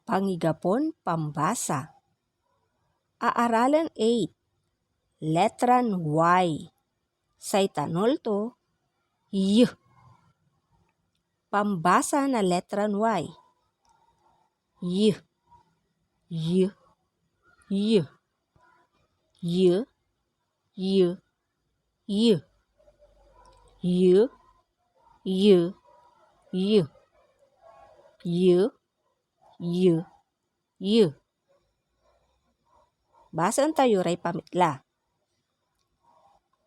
Pangigapon pambasa. Aaralan 8. Letran Y. Sa itanol to, Y. Pambasa na letran Y. Y. Y. Y. Y. Y. Y. Y. Y. Y. Y. Y. Y. Basan tayo ray pamitla.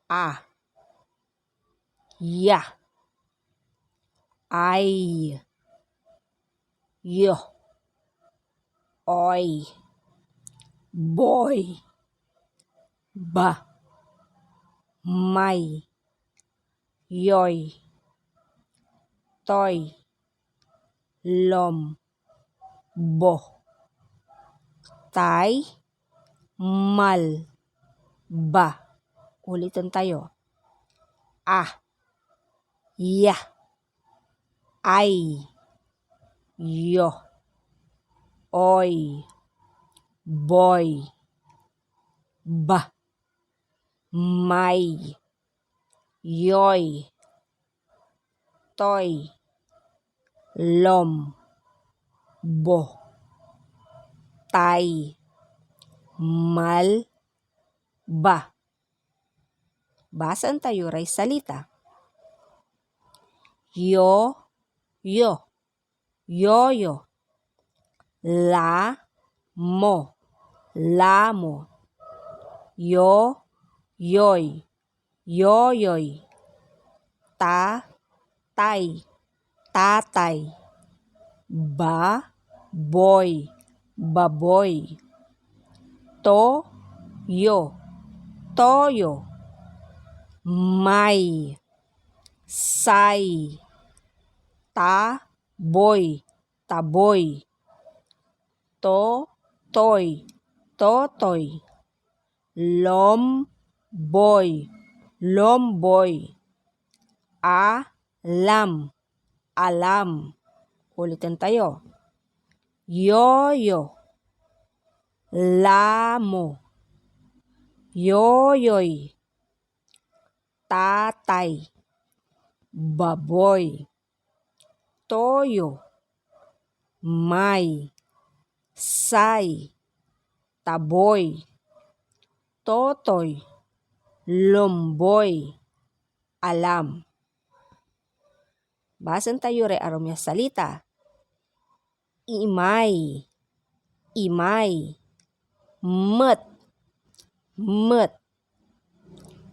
A. Ya. Ay. Yo. Oy. Boy. Ba. May. Yoy. Toy. Lom. Bo. Tay. Mal. Ba. Ulitin tayo. A. Ya. Ay. Yo. Oy. Boy. Ba. May. Yoy. Toy. Lom. Bo. Tay. Mal. Ba. Basan tayo ray salita. Yo. Yo. Yoyo. La. Mo. Lamo. Yo. Yoy. Yoyoy. Ta. Tay. Tatay. Ba. Boy. Baboy. To. Yo. Toyo. May. Say. Ta. Boy. Taboy. To. Toy. Totoy. Lom. Boy. Lomboy. Alam. Alam. Ulitin tayo. Yoyo. Lamo. Yoyoy. Tatay. Baboy. Toyo. May. Say. Taboy. Totoy. Lomboy. Alam. Basan tayo ray arom ya salita. Imay. Imay. Met. Met.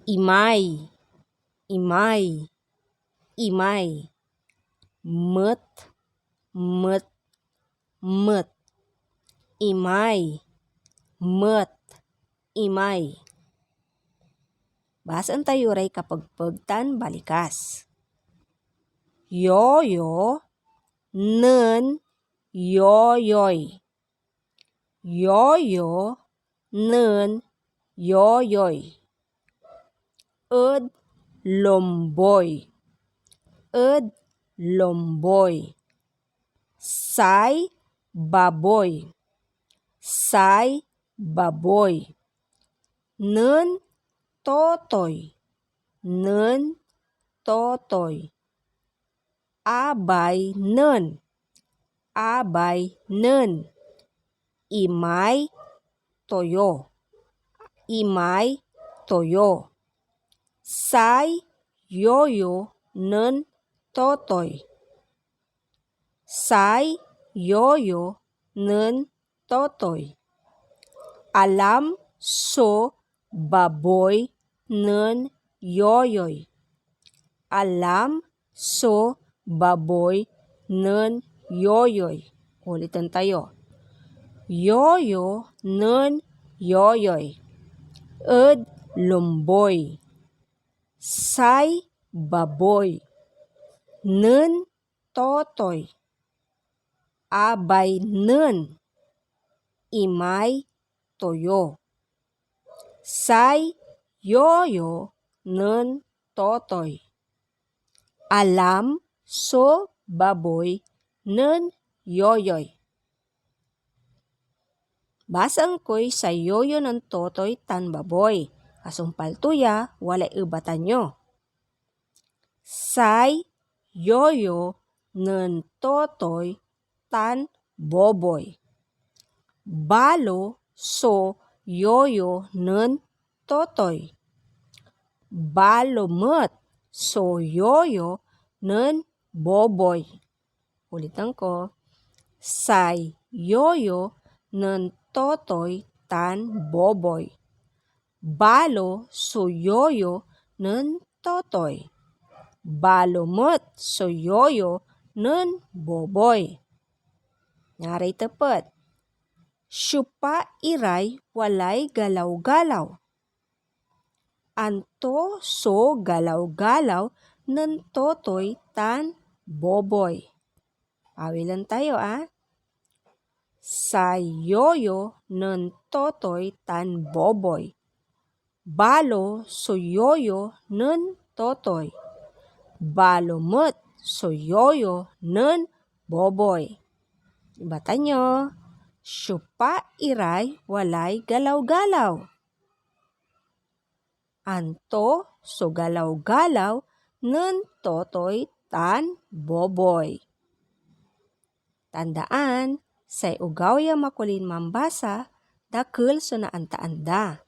Imay. Imay. Imay. Met. Met. Met. Imay. Met. Imay. Basan tayo ray kapagpagtan balikas. Yoyo. Nen. Yoyoy. Yoyo. Nen. Yoyoy. Ed. Lomboy. Ed. Lomboy. Say. Baboy. Say. Baboy. Nen. Totoy. Nen. Totoy. Abay. Nen. Abay. Nen. Imay. Toyo. Imay. Toyo. Say. Yoyo. Nen. Totoy. Say. Yoyo. Nen. Totoy. Alam. So. Baboy. Nen. Yoyoy. Alam. So. Baboy. Nen. Yoyoy. Ulitin tayo. Yoyo. Nen. Yoyoy. Ed. Lomboy. Say. Baboy. Nen. Totoy. Abay. Nen. Imay. Toyo. Say. Yoyo. Nen. Totoy. Alam. So. Baboy. Nen. Yoyoy. Basang ko'y sa yoyo ng totoy tan baboy. Kasumpal tuya, walay ebatan nyo. Say yoyo ng totoy tan boboy. Balo so yoyo ng totoy. Balo met so yoyo ng boboy. Ulitan ko. Say yoyo ng totoy tan boboy. Balo so yoyo ng totoy. Balo met so yoyo ng boboy. Ngaray tepat. Syupa iray walay galaw-galaw. Anto so galaw-galaw ng totoy tan boboy. Pawilan tayo Say yoyo ng totoy tan boboy. Balo so yoyo ng totoy. Balo met so yoyo ng boboy. Ibatan nyo. Syupa iray walay galaw-galaw. Anto so galaw-galaw ng totoy tan boboy. Tandaan, say ugaw ya makulin mambasa, dakil so naanta-anda.